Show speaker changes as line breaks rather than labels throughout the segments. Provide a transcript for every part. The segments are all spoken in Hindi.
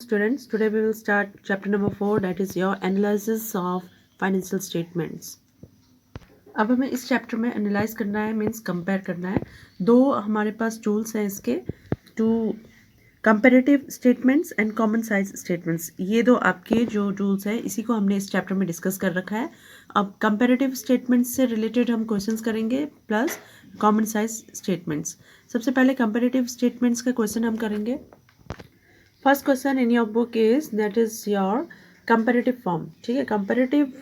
Students, today we will start chapter number 4, that is your analysis of financial statements. अब हमें इस चैप्टर में एनालाइज करना है, मीन्स कंपेयर करना है. दो हमारे पास टूल्स हैं इसके, two comparative statements and common size statements. ये दो आपके जो टूल्स हैं इसी को हमने इस चैप्टर में डिस्कस कर रखा है. अब कंपेरेटिव स्टेटमेंट्स से रिलेटेड हम क्वेश्चंस करेंगे प्लस कॉमन साइज स्टेटमेंट्स. सबसे पहले कंपेरेटिव स्टेटमेंट्स का क्वेश्चन हम करेंगे. First question in your book is that is your comparative form. ठीक है, कंपेरेटिव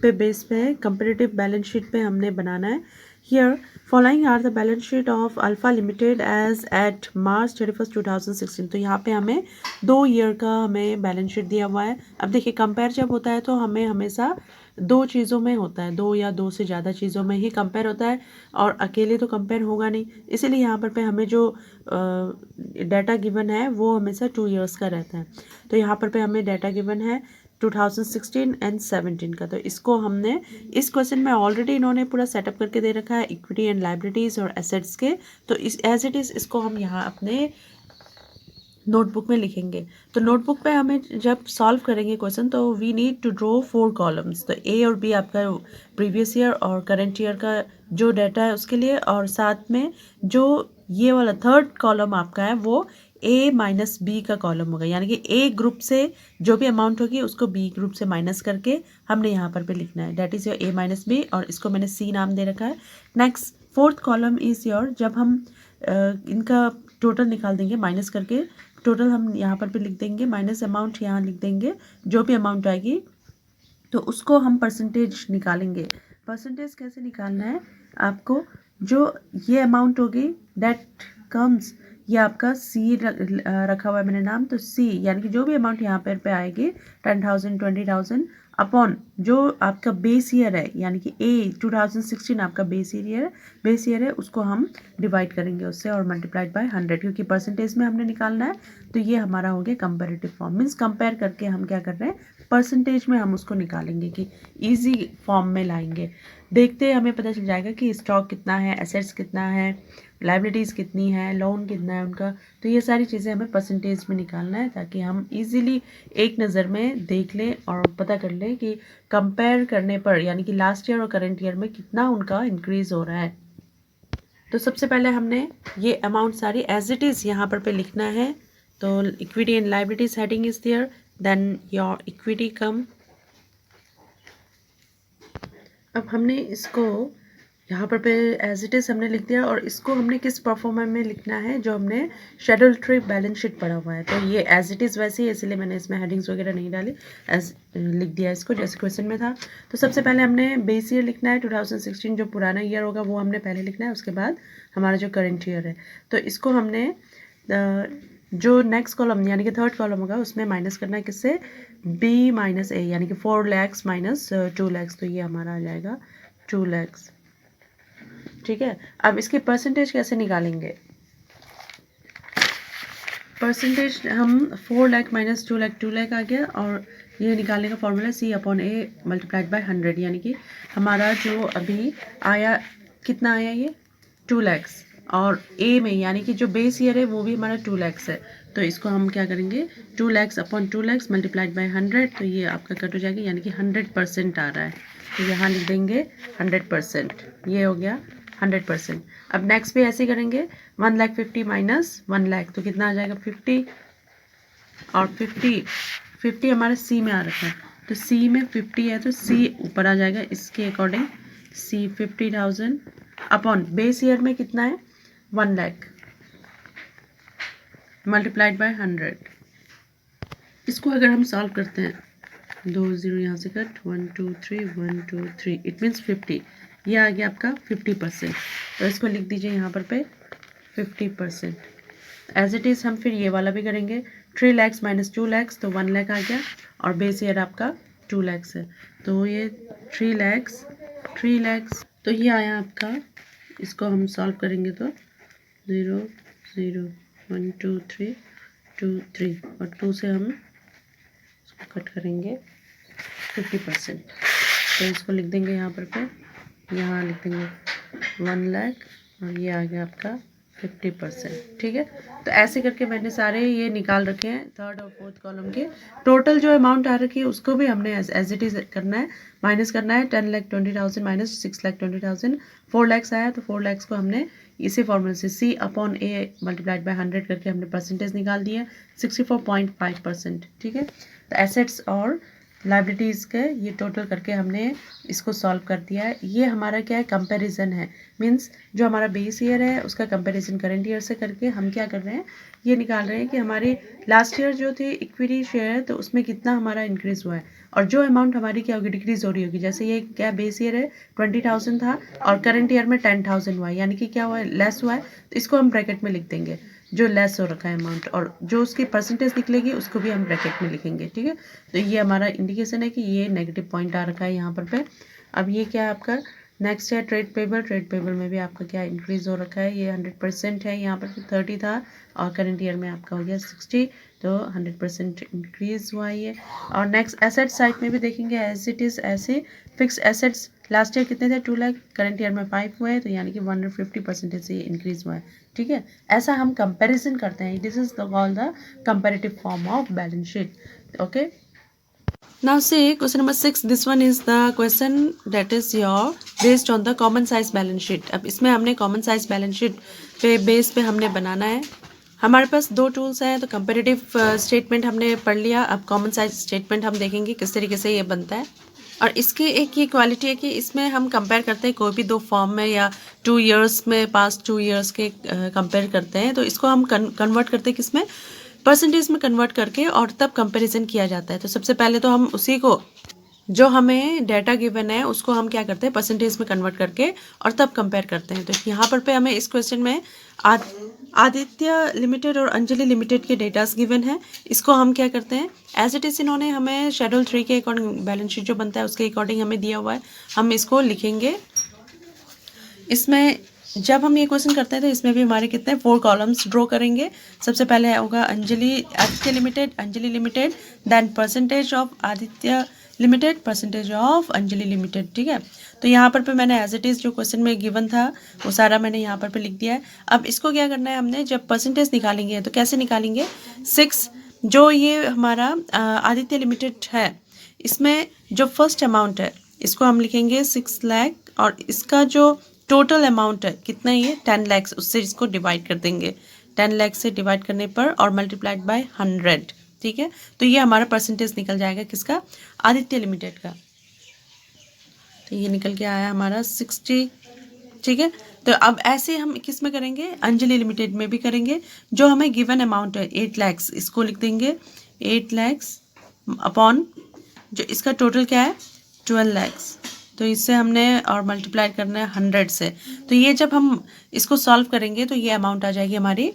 पे बेस पे कंपेरेटिव बैलेंस शीट पे हमने बनाना है. Here following are the balance sheet of Alpha limited as at March 31, 2016. तो यहाँ पे हमें 2 ईयर का हमें बैलेंस शीट दिया हुआ है. अब देखिए, कंपेयर जब होता है तो हमें हमेशा दो चीज़ों में होता है, दो या दो से ज़्यादा चीज़ों में ही कंपेयर होता है और अकेले तो कंपेयर होगा नहीं. इसीलिए यहाँ पर पे हमें जो डाटा गिवन है वो हमेशा 2 ईयर्स का रहता है. तो यहाँ पर पे हमें डाटा गिवन है 2016 एंड 17 का. तो इसको हमने इस क्वेश्चन में ऑलरेडी इन्होंने पूरा सेटअप करके दे रखा है इक्विटी एंड लाइबिलिटीज़ और एसेट्स के. तो इस एज इट इज़ इसको हम यहाँ अपने नोटबुक में लिखेंगे. तो नोटबुक पे हमें जब सॉल्व करेंगे क्वेश्चन तो we need to draw 4 columns. तो ए और बी आपका प्रीवियस ईयर और करंट ईयर का जो डाटा है उसके लिए, और साथ में जो ये वाला थर्ड कॉलम आपका है वो ए माइनस बी का कॉलम होगा. यानी कि ए ग्रुप से जो भी अमाउंट होगी उसको बी ग्रुप से माइनस करके हमने यहाँ पर पे लिखना है. That is your A minus B, और इसको मैंने सी नाम दे रखा है. Next fourth column is your, जब हम इनका टोटल निकाल देंगे माइनस करके, टोटल हम यहाँ पर भी लिख देंगे, माइनस अमाउंट यहाँ लिख देंगे. जो भी अमाउंट आएगी तो उसको हम परसेंटेज निकालेंगे. परसेंटेज कैसे निकालना है आपको, जो ये अमाउंट होगी दैट कम्स, ये आपका सी रखा हुआ है मैंने नाम, तो सी यानी कि जो भी अमाउंट यहाँ पर पे आएगी 10,000 20,000 अपॉन जो आपका बेस ईयर है, यानी कि ए 2016 आपका बेस ईयर है उसको हम डिवाइड करेंगे उससे और मल्टीप्लाइड बाय 100, क्योंकि परसेंटेज में हमने निकालना है. तो ये हमारा हो गया कंपेरेटिव फॉर्म. मीन्स कंपेयर करके हम क्या कर रहे हैं, परसेंटेज में हम उसको निकालेंगे कि इजी फॉर्म में लाएंगे. देखते हमें पता चल जाएगा कि स्टॉक कितना है, एसेट्स कितना है, लाइबिलिटीज़ कितनी है, लोन कितना है उनका. तो ये सारी चीज़ें हमें परसेंटेज में निकालना है ताकि हम इजीली एक नज़र में देख लें और पता कर लें कि कंपेयर करने पर यानी कि लास्ट ईयर और करंट ईयर में कितना उनका इंक्रीज़ हो रहा है. तो सबसे पहले हमने ये अमाउंट सारी एज इट इज़ यहाँ पर पे लिखना है. तो equity and liabilities heading is there, then your equity come. अब हमने इसको यहाँ पर पे एज इट इज़ हमने लिख दिया, और इसको हमने किस परफॉर्मा में लिखना है, जो हमने शेड्यूल ट्री बैलेंस शीट पढ़ा हुआ है. तो ये एज इट इज़ वैसे ही, इसलिए मैंने इसमें हेडिंग्स वगैरह नहीं डाली, एज लिख दिया इसको जैसे क्वेश्चन में था. तो सबसे पहले हमने बेस ईयर लिखना है 2016, जो पुराना ईयर होगा वो हमने पहले लिखना है, उसके बाद हमारा जो करंट ईयर है. तो इसको हमने जो नेक्स्ट कॉलम यानी कि थर्ड कॉलम होगा उसमें माइनस करना है, किससे, बी माइनस ए, यानी कि 4 lakhs माइनस 2 lakhs. तो ये हमारा आ जाएगा 2 lakhs. ठीक है, अब इसकी परसेंटेज कैसे निकालेंगे. परसेंटेज हम 4 लाख माइनस 2 लाख 2 लाख आ गया, और ये निकालने का formula C upon A multiplied by 100, यानी कि हमारा जो अभी आया कितना आया, ये 2 lakhs, और ए में यानी कि जो बेस ईयर है वो भी हमारा 2 lakhs है. तो इसको हम क्या करेंगे, 2 lakhs upon 2 lakhs multiplied by 100, तो ये आपका कट हो जाएगा, यानी कि 100% आ रहा है. तो यहाँ लिख देंगे 100%, ये हो गया 100%. अब नेक्स्ट भी ऐसे करेंगे, 1,50,000 माइनस 1 लाख, तो कितना आ जाएगा 50, और 50 हमारे सी में आ रखा है. तो सी में 50 है तो सी ऊपर आ जाएगा इसके अकॉर्डिंग, सी 50,000 अपॉन बेस ईयर में कितना है 1 लाख मल्टीप्लाइड बाय 100. इसको अगर हम सॉल्व करते हैं, 2 0 यहाँ से कट, 1 2 3 1 2 3, इट मीन्स 50. ये आ गया आपका 50%. तो इसको लिख दीजिए यहाँ पर पे 50%. एज इट इज़ हम फिर ये वाला भी करेंगे, 3 lakhs माइनस 2 lakhs, तो 1 लाख आ गया, और बेस ईयर आपका 2 lakhs है. तो ये 3 lakhs, तो ये आया आपका. इसको हम सॉल्व करेंगे तो 0 0 1 2 3 2 3, और 2 से हम इसको कट करेंगे 50%. तो इसको लिख देंगे यहाँ पर पे, यहाँ लिख देंगे 1 लाख, और ये आ गया आपका 50%, ठीक है। तो ऐसे करके मैंने सारे ये निकाल रखे हैं थर्ड और फोर्थ कॉलम के। टोटल जो अमाउंट आ रखी है उसको भी हमने एज इट इज़ करना है, माइनस करना है। 10,20,000 माइनस 6,20,000, 4 लैक्स आया तो 4 लैक्स को हमने इसी फॉर्मूले से C/A मल्टीप्लाइड बाय 100 करके हमने परसेंटेज निकाल दिया 64.5%, ठीक है। तो एसेट्स और लाइबिलिटीज़ के ये टोटल करके हमने इसको सॉल्व कर दिया है। ये हमारा क्या है, कंपैरिजन है। मींस जो हमारा बेस ईयर है उसका कंपैरिजन करंट ईयर से करके हम क्या कर रहे हैं, ये निकाल रहे हैं कि हमारे लास्ट ईयर जो थे इक्विटी शेयर तो उसमें कितना हमारा इंक्रीज़ हुआ है और जो अमाउंट हमारी क्या होगी, डिक्रीज़ हो रही होगी। जैसे ये क्या बेस ईयर है 20,000 था और करंट ईयर में 10,000 हुआ है, यानी कि क्या हुआ है, लेस हुआ है। तो इसको हम ब्रैकेट में लिख देंगे जो लेस हो रखा है अमाउंट, और जो उसकी परसेंटेज निकलेगी उसको भी हम ब्रैकेट में लिखेंगे, ठीक है। तो ये हमारा इंडिकेशन है कि ये नेगेटिव पॉइंट आ रखा है यहाँ पर पे। अब ये क्या है आपका नेक्स्ट है ट्रेड पेबल। ट्रेड पेबल में भी आपका क्या इंक्रीज़ हो रखा है, ये 100% है, यहाँ पर 30 था और करंट ईयर में आपका हो गया 60, तो 100% इंक्रीज़ हुआ ये। और नेक्स्ट एसेट साइड में भी देखेंगे एज इट इज़ ऐसे। फिक्स एसेट्स लास्ट ईयर कितने थे, 2 लाख, करंट ईयर में 5 हुए, तो यानी कि 150% से ये इंक्रीज़ हुआ है, ठीक है। ऐसा हम कंपैरिजन करते हैं, this is called the comparative form of balance sheet, okay. Now see question number 6. This one is the question that is your based on the common size balance sheet. अब इसमें हमने common size balance sheet पे बेस पे हमने बनाना है। हमारे पास दो टूल्स हैं, तो कंपेरेटिव स्टेटमेंट हमने पढ़ लिया। अब कॉमन साइज स्टेटमेंट हम देखेंगे किस तरीके से ये बनता है। और इसकी एक ये क्वालिटी है कि इसमें हम कंपेयर करते हैं कोई भी दो फॉर्म में या 2 इयर्स में, पास्ट 2 इयर्स के कंपेयर करते हैं। तो इसको हम कन्वर्ट करते हैं किसमें, परसेंटेज में कन्वर्ट करके, और तब कंपैरिजन किया जाता है। तो सबसे पहले तो हम उसी को जो हमें डाटा गिवन है उसको हम क्या करते हैं, परसेंटेज में कन्वर्ट करके और तब कंपेयर करते हैं। तो यहाँ पर पे हमें इस क्वेश्चन में आदित्य लिमिटेड और अंजलि लिमिटेड के डेटास गिवन है। इसको हम क्या करते हैं, एज इट इज़ इन्होंने हमें शेड्यूल 3 के अकॉर्डिंग बैलेंस शीट जो बनता है उसके अकॉर्डिंग हमें दिया हुआ है, हम इसको लिखेंगे। इसमें जब हम ये क्वेश्चन करते हैं तो इसमें भी हमारे कितने 4 कॉलम्स ड्रॉ करेंगे। सबसे पहले होगा Aditya limited, Anjali limited, then percentage of Aditya limited, percentage of Anjali limited, ठीक है। तो यहाँ पर मैंने एज इट इज़ जो क्वेश्चन में गिवन था वो सारा मैंने यहाँ पर लिख दिया है। अब इसको क्या करना है, हमने जब परसेंटेज निकालेंगे तो कैसे निकालेंगे, 6 जो ये हमारा आदित्य लिमिटेड है इसमें जो फर्स्ट अमाउंट है इसको हम लिखेंगे 6 लाख, और इसका जो टोटल अमाउंट है कितना, ये 10 लैक्स, उससे इसको डिवाइड कर देंगे 10 लाख से डिवाइड करने पर, और मल्टीप्लाइड बाय 100, ठीक है। तो ये हमारा परसेंटेज निकल जाएगा किसका, आदित्य लिमिटेड का। तो ये निकल के आया हमारा 60, ठीक है। तो अब ऐसे हम किस में करेंगे, अंजलि लिमिटेड में भी करेंगे। जो हमें गिवन अमाउंट है 8 लैक्स, इसको लिख देंगे 8 लैक्स अपॉन जो इसका टोटल क्या है 12 लैक्स, तो इससे हमने और मल्टीप्लाई करना है 100 से। तो ये जब हम इसको सॉल्व करेंगे तो ये अमाउंट आ जाएगी हमारी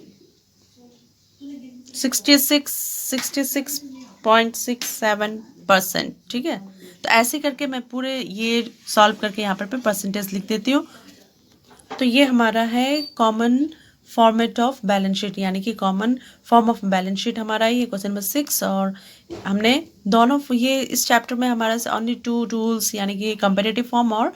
66.67%, ठीक है। तो ऐसे करके मैं पूरे ये सॉल्व करके यहाँ पर परसेंटेज लिख देती हूँ। तो ये हमारा है common format of balance sheet, यानी कि common form of balance sheet हमारा ये क्वेश्चन नंबर 6। और हमने दोनों ये इस चैप्टर में हमारा ओनली 2 टूल्स यानी कि कंपैरेटिव फॉर्म और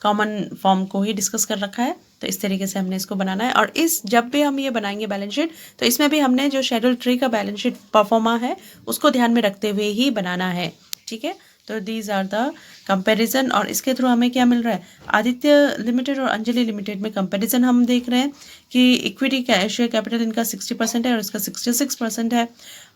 कॉमन फॉर्म को ही डिस्कस कर रखा है। तो इस तरीके से हमने इसको बनाना है। और इस जब भी हम ये बनाएंगे बैलेंस शीट, तो इसमें भी हमने जो शेड्यूल 3 का बैलेंस शीट परफॉर्मा है उसको ध्यान में रखते हुए ही बनाना है, ठीक है। तो दीज आर द कंपैरिजन। और इसके थ्रू हमें क्या मिल रहा है, आदित्य लिमिटेड और अंजलि लिमिटेड में कंपैरिजन हम देख रहे हैं कि इक्विटी शेयर कैपिटल इनका 60% है और इसका 66% है,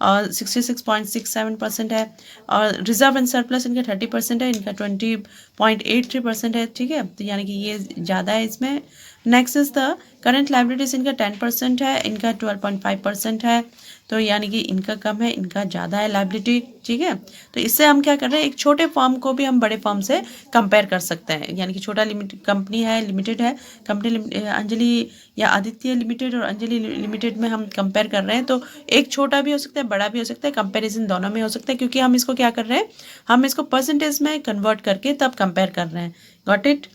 और 66.67% है, और रिजर्व एंड सरप्लस इनका 30% है, इनका 20.83% है, ठीक है। तो यानी कि ये ज़्यादा है इसमें। Next is the current liabilities, इनका 10% है, इनका 12.5% है, तो यानी कि इनका कम है, इनका ज़्यादा है लाइबिलिटी, ठीक है। तो इससे हम क्या कर रहे हैं, एक छोटे फॉर्म को भी हम बड़े फॉर्म से कंपेयर कर सकते हैं। यानी कि छोटा कंपनी है, लिमिटेड है, कंपनी अंजलि या आदित्य लिमिटेड और अंजलि लिमिटेड में हम कंपेयर कर रहे हैं, तो एक छोटा भी हो सकता है, बड़ा भी हो सकता है, कंपैरिजन दोनों में हो सकता है, क्योंकि हम इसको क्या कर रहे हैं, हम इसको परसेंटेज में कन्वर्ट करके तब कंपेयर कर रहे हैं। Got it.